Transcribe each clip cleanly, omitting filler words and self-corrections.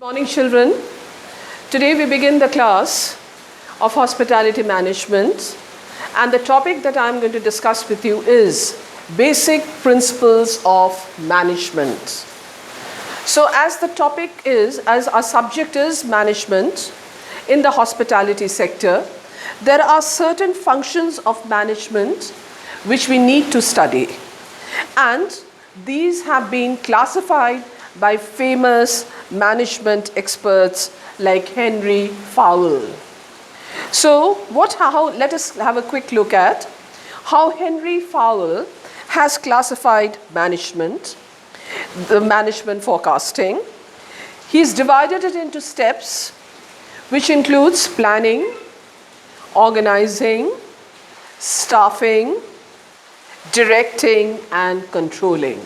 Morning, children. Today we begin the class of hospitality management, and the topic that I'm going to discuss with you is basic principles of management. So as our subject is management in the hospitality sector, there are certain functions of management which we need to study, and these have been classified by famous management experts like Henry Fowle. So let us have a quick look at how Henry Fowle has classified management, the management forecasting. He's divided it into steps, which includes planning, organizing, staffing, directing, and controlling.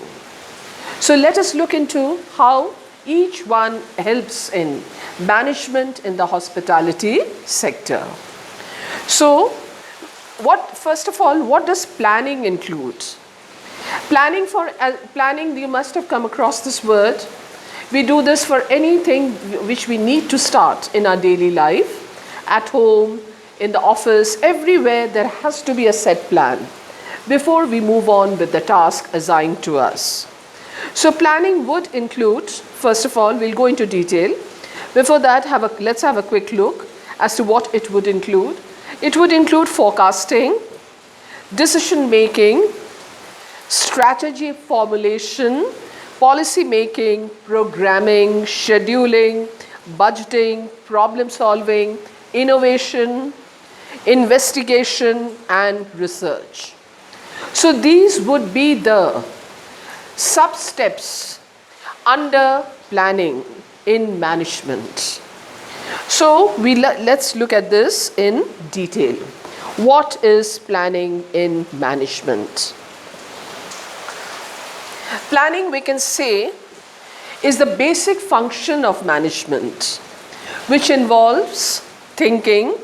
So let us look into how each one helps in management in the hospitality sector. So first of all, what does planning include? Planning, you must have come across this word. We do this for anything which we need to start in our daily life, at home, in the office, everywhere there has to be a set plan before we move on with the task assigned to us. So planning would include, first of all, we'll go into detail. Before that, let's have a quick look as to what it would include. It would include forecasting, decision making, strategy formulation, policy making, programming, scheduling, budgeting, problem solving, innovation, investigation, and research. So these would be the sub-steps under planning in management. So let's look at this in detail. What is planning in management? Planning, we can say, is the basic function of management, which involves thinking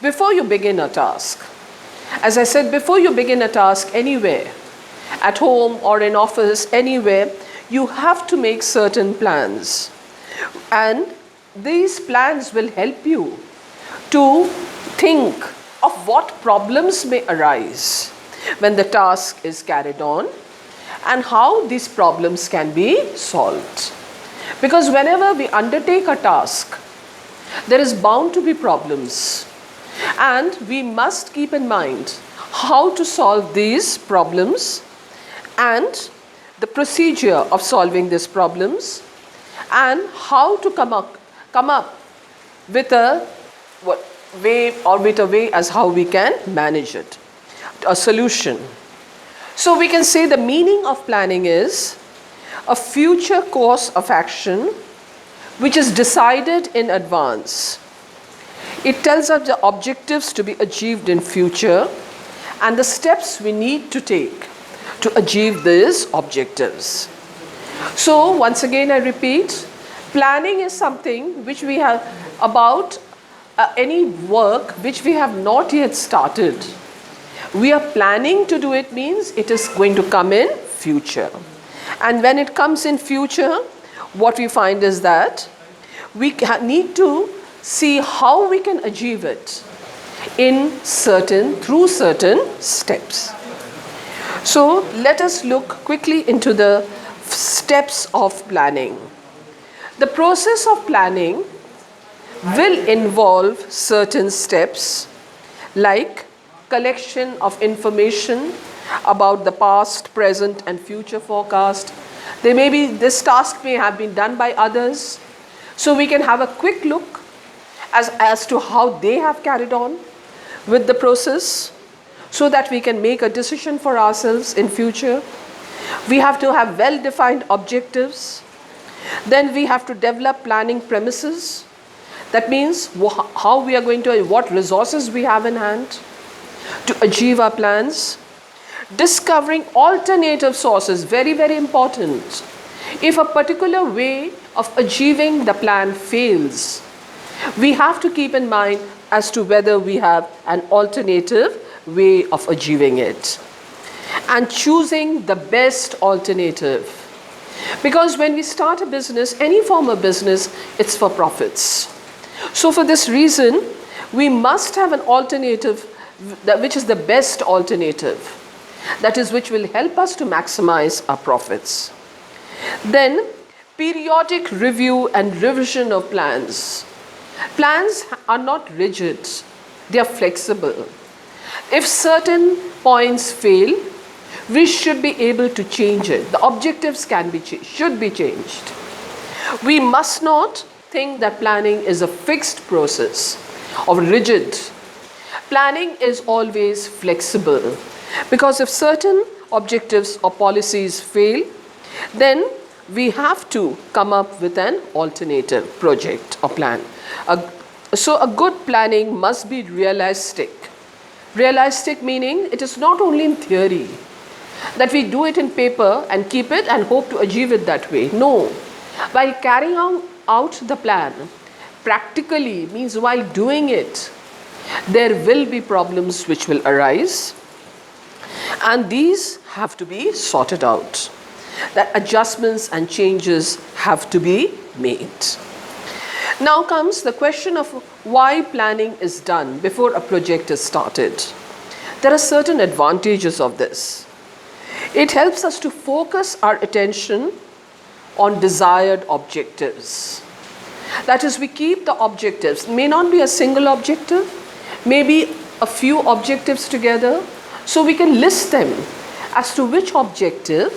before you begin a task. As I said, before you begin a task anywhere, at home or in office, anywhere, you have to make certain plans. And these plans will help you to think of what problems may arise when the task is carried on and how these problems can be solved. Because whenever we undertake a task, there is bound to be problems. And we must keep in mind how to solve these problems and the procedure of solving these problems, and how to come up with a way as how we can manage it, a solution. So we can say the meaning of planning is a future course of action which is decided in advance. It tells us the objectives to be achieved in future and the steps we need to take to achieve these objectives. So once again I repeat, planning is something which we have about any work which we have not yet started. We are planning to do it means it is going to come in future. And when it comes in future, what we find is that we need to see how we can achieve it through certain steps. So let us look quickly into the steps of planning. The process of planning will involve certain steps like collection of information about the past, present, and future forecast. This task may have been done by others, so we can have a quick look as to how they have carried on with the process, so that we can make a decision for ourselves in future. We have to have well-defined objectives. Then we have to develop planning premises. That means how we are going to, what resources we have in hand to achieve our plans. Discovering alternative sources, very, very important. If a particular way of achieving the plan fails, we have to keep in mind as to whether we have an alternative way of achieving it. And choosing the best alternative. Because when we start a business, any form of business, it's for profits. So for this reason, we must have an alternative which is the best alternative, that is, which will help us to maximize our profits. Then, periodic review and revision of plans. Plans are not rigid, they are flexible. If certain points fail, we should be able to change it. The objectives should be changed. We must not think that planning is a fixed process or rigid. Planning is always flexible, because if certain objectives or policies fail, then we have to come up with an alternative project or plan. So a good planning must be realistic. Realistic meaning it is not only in theory, that we do it in paper and keep it and hope to achieve it that way. No. While carrying out the plan, practically means while doing it, there will be problems which will arise, and these have to be sorted out. That adjustments and changes have to be made. Now comes the question of why planning is done before a project is started. There are certain advantages of this. It helps us to focus our attention on desired objectives. That is, we keep the objectives. It may not be a single objective, maybe a few objectives together, so we can list them as to which objective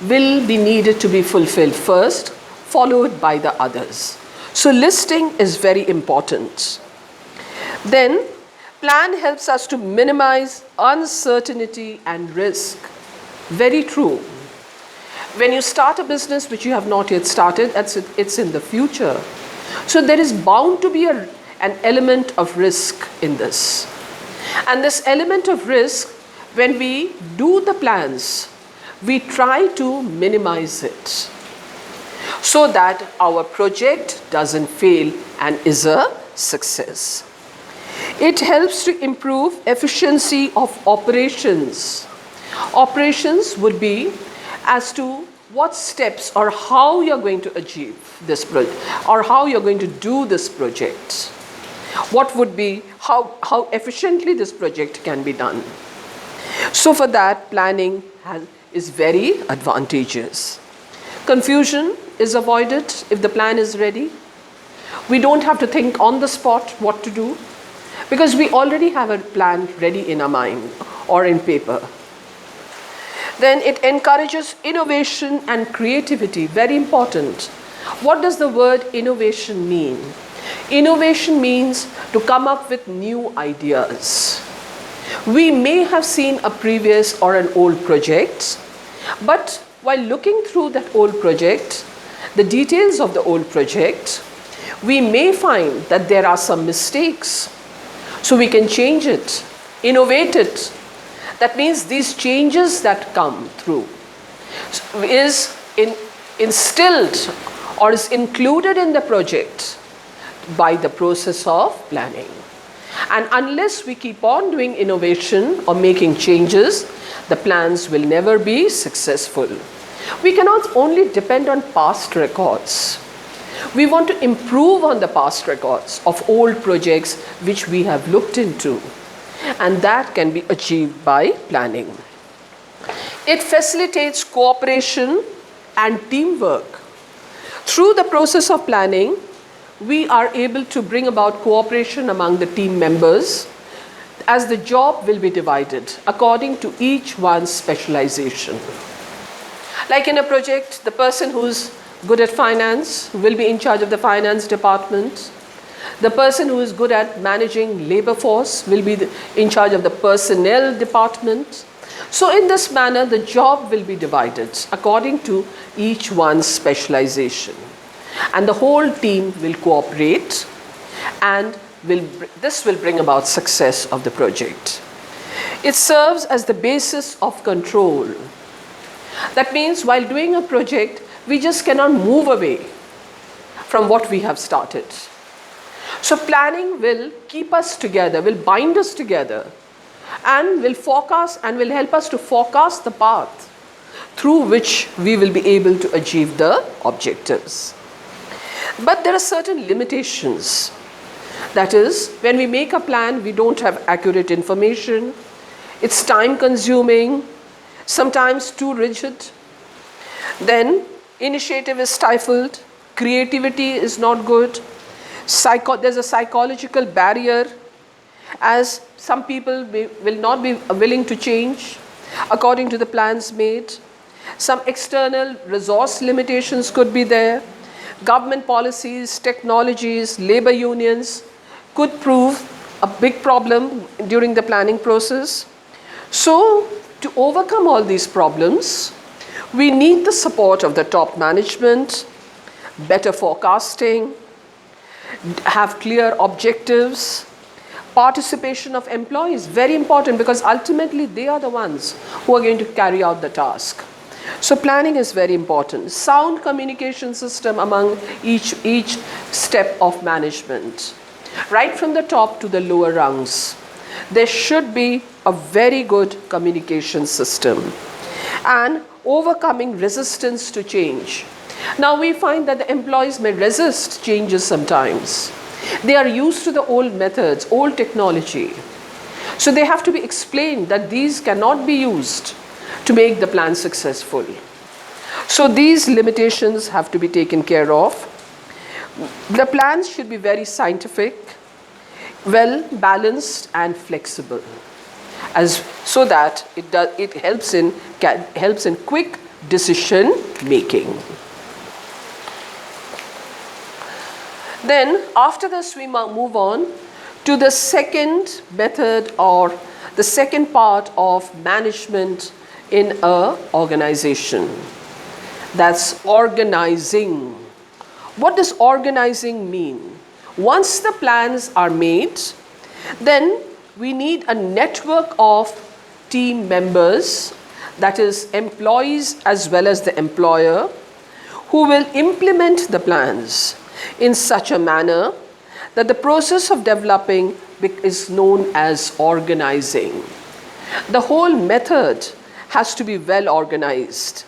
will be needed to be fulfilled first, followed by the others. So listing is very important. Then, plan helps us to minimize uncertainty and risk. Very true. When you start a business which you have not yet started, it's in the future. So there is bound to be an element of risk in this. And this element of risk, when we do the plans, we try to minimize it so that our project doesn't fail and is a success. It helps to improve efficiency of operations. Operations would be as to what steps or how you're going to achieve this project or how you're going to do this project. What would be, how efficiently this project can be done. So for that, planning is very advantageous. Confusion is avoided if the plan is ready. We don't have to think on the spot what to do, because we already have a plan ready in our mind or in paper. Then it encourages innovation and creativity, very important. What does the word innovation mean? Innovation means to come up with new ideas. We may have seen a previous or an old project, but while looking through that old project, the details of the old project, we may find that there are some mistakes. So we can change it, innovate it. That means these changes that come through is instilled or is included in the project by the process of planning. And unless we keep on doing innovation or making changes, the plans will never be successful. We cannot only depend on past records. We want to improve on the past records of old projects which we have looked into. And that can be achieved by planning. It facilitates cooperation and teamwork. Through the process of planning, we are able to bring about cooperation among the team members, as the job will be divided according to each one's specialization. Like in a project, the person who's good at finance will be in charge of the finance department. The person who is good at managing labor force will be in charge of the personnel department. So in this manner, the job will be divided according to each one's specialization. And the whole team will cooperate, and this will bring about success of the project. It serves as the basis of control. That means while doing a project, we just cannot move away from what we have started. So planning will keep us together, will bind us together, and will forecast and will help us to forecast the path through which we will be able to achieve the objectives. But there are certain limitations. That is, when we make a plan, we don't have accurate information. It's time consuming, sometimes too rigid. Then initiative is stifled, creativity is not good, there's a psychological barrier, as some people will not be willing to change according to the plans made. Some external resource limitations could be there. Government policies, technologies, labor unions could prove a big problem during the planning process. So, to overcome all these problems, we need the support of the top management, better forecasting, have clear objectives, participation of employees, very important, because ultimately they are the ones who are going to carry out the task. So planning is very important. Sound communication system among each step of management, right from the top to the lower rungs. There should be a very good communication system and overcoming resistance to change. Now we find that the employees may resist changes sometimes. They are used to the old methods, old technology. So they have to be explained that these cannot be used to make the plan successful. So these limitations have to be taken care of. The plans should be very scientific, well balanced and flexible, so that it helps in quick decision making. Then after this we move on to the second method, or the second part of management in an organization. That's organizing. What does organizing mean? Once the plans are made, then we need a network of team members, that is employees as well as the employer, who will implement the plans in such a manner that the process of developing is known as organizing. The whole method has to be well organized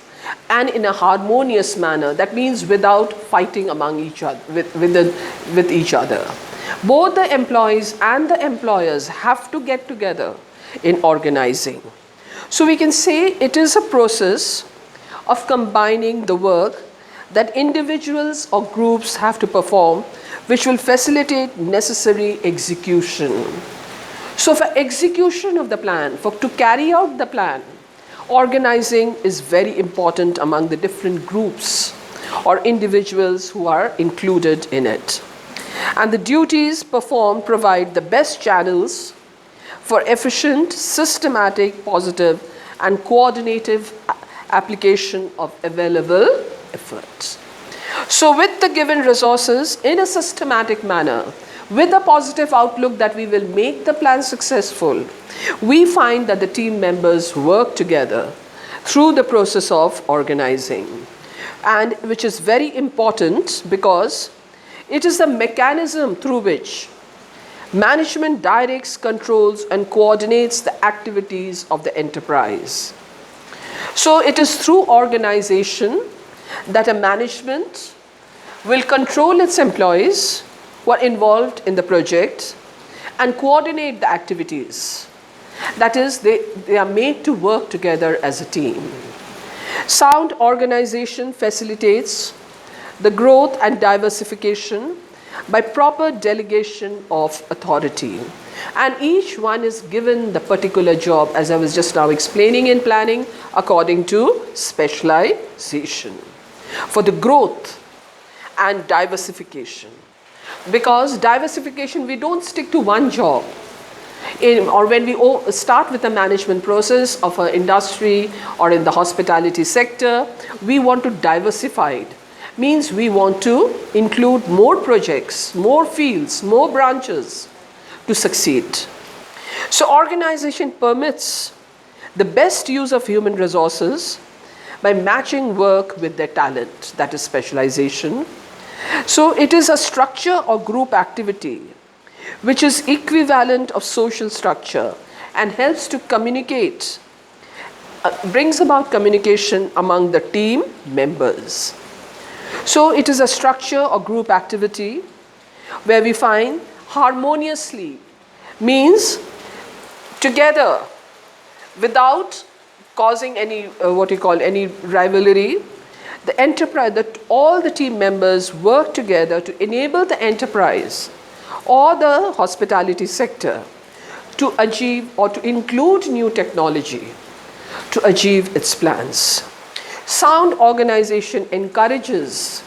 and in a harmonious manner. That means without fighting among each other, with each other. Both the employees and the employers have to get together in organizing. So we can say it is a process of combining the work that individuals or groups have to perform, which will facilitate necessary execution. So for execution of the plan, to carry out the plan, organizing is very important among the different groups or individuals who are included in it. And the duties performed provide the best channels for efficient, systematic, positive and coordinative application of available efforts. So with the given resources in a systematic manner, with a positive outlook that we will make the plan successful, we find that the team members work together through the process of organizing, and which is very important because it is the mechanism through which management directs, controls and coordinates the activities of the enterprise. So it is through organization that a management will control its employees who are involved in the project and coordinate the activities. That is, they are made to work together as a team. Sound organization facilitates the growth and diversification by proper delegation of authority. And each one is given the particular job, as I was just now explaining in planning, according to specialization, for the growth and diversification. Because diversification, we don't stick to one job. Or when we start with the management process of an industry or in the hospitality sector, we want to diversify it. Means we want to include more projects, more fields, more branches to succeed. So organization permits the best use of human resources by matching work with their talent, that is specialization. So it is a structure or group activity which is equivalent of social structure and helps to communicate brings about communication among the team members. So it is a structure or group activity where we find harmoniously means together without causing any any rivalry. The enterprise, that all the team members work together to enable the enterprise or the hospitality sector to achieve or to include new technology to achieve its plans. Sound organization encourages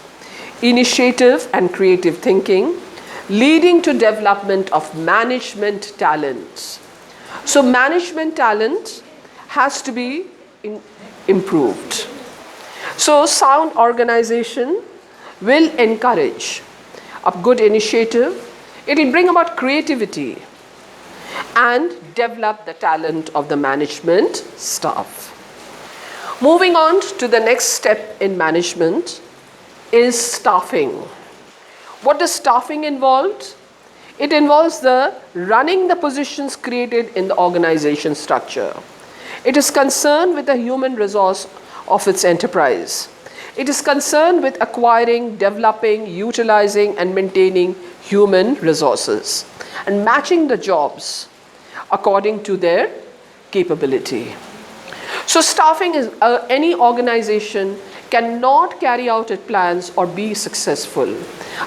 initiative and creative thinking, leading to development of management talent. So management talent has to be improved. So sound organization will encourage a good initiative. It will bring about creativity and develop the talent of the management staff. Moving on to the next step in management is staffing. What does staffing involve? It involves the running the positions created in the organization structure. It is concerned with the human resource of its enterprise. It is concerned with acquiring, developing, utilizing and maintaining human resources and matching the jobs according to their capability. So staffing is any organization cannot carry out its plans or be successful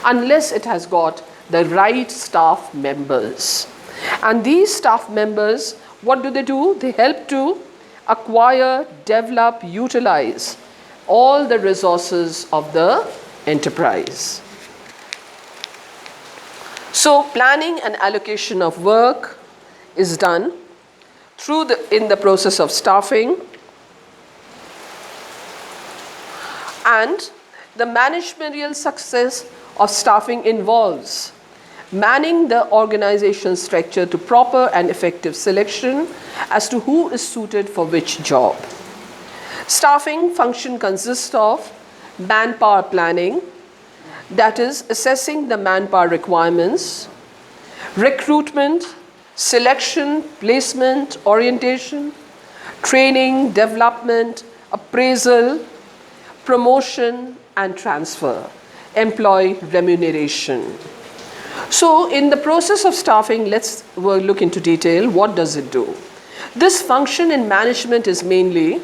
unless it has got the right staff members. And these staff members, what do? They help to acquire, develop, utilize all the resources of the enterprise. So planning and allocation of work is done in the process of staffing, and the managerial success of staffing involves manning the organization structure to proper and effective selection as to who is suited for which job. Staffing function consists of manpower planning, that is assessing the manpower requirements, recruitment, selection, placement, orientation, training, development, appraisal, promotion and transfer, employee remuneration. So in the process of staffing, let's look into detail. What does it do? This function in management is mainly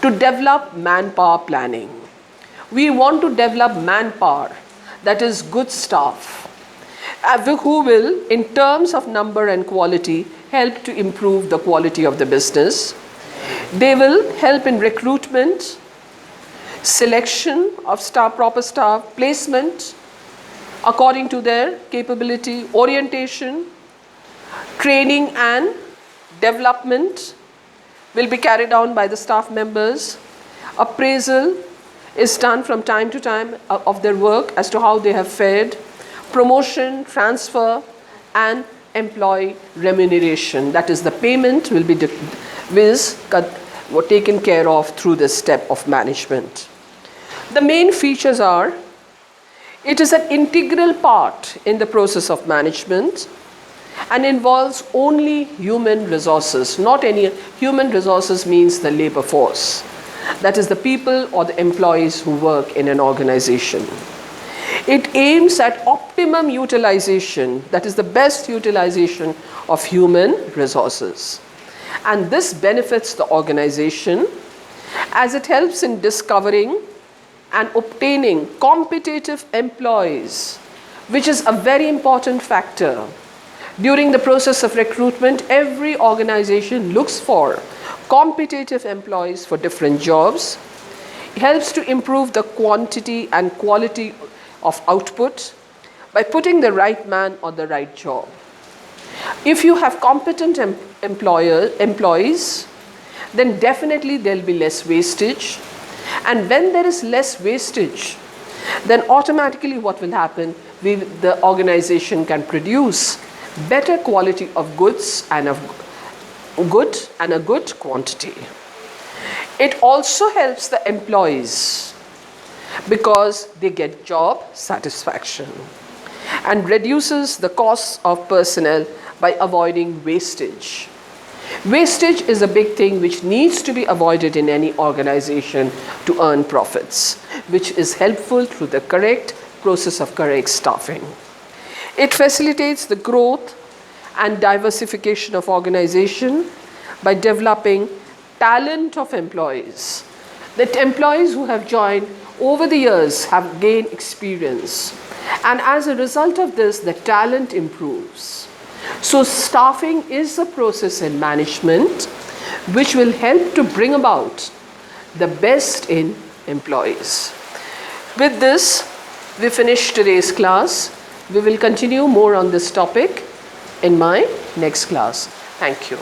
to develop manpower planning. We want to develop manpower, that is good staff, who will, in terms of number and quality, help to improve the quality of the business. They will help in recruitment, selection of staff, proper staff, placement according to their capability, orientation, training and development will be carried on by the staff members. Appraisal is done from time to time of their work as to how they have fared. Promotion, transfer and employee remuneration, that is the payment will be taken care of through this step of management. The main features are, it is an integral part in the process of management and involves only human resources. Not any human resources means the labor force, that is the people or the employees who work in an organization. It aims at optimum utilization, that is the best utilization of human resources. And this benefits the organization as it helps in discovering and obtaining competitive employees, which is a very important factor. During the process of recruitment, every organization looks for competitive employees for different jobs. It helps to improve the quantity and quality of output by putting the right man on the right job. If you have competent employees, then definitely there will be less wastage. And when there is less wastage, then automatically what will happen? The organization can produce better quality of goods and a good quantity. It also helps the employees because they get job satisfaction and reduces the costs of personnel by avoiding wastage. Wastage is a big thing which needs to be avoided in any organization to earn profits, which is helpful through the correct process of correct staffing. It facilitates the growth and diversification of organization by developing talent of employees. That employees who have joined over the years have gained experience, and as a result of this, the talent improves. So staffing is a process in management which will help to bring about the best in employees. With this, we finish today's class. We will continue more on this topic in my next class. Thank you.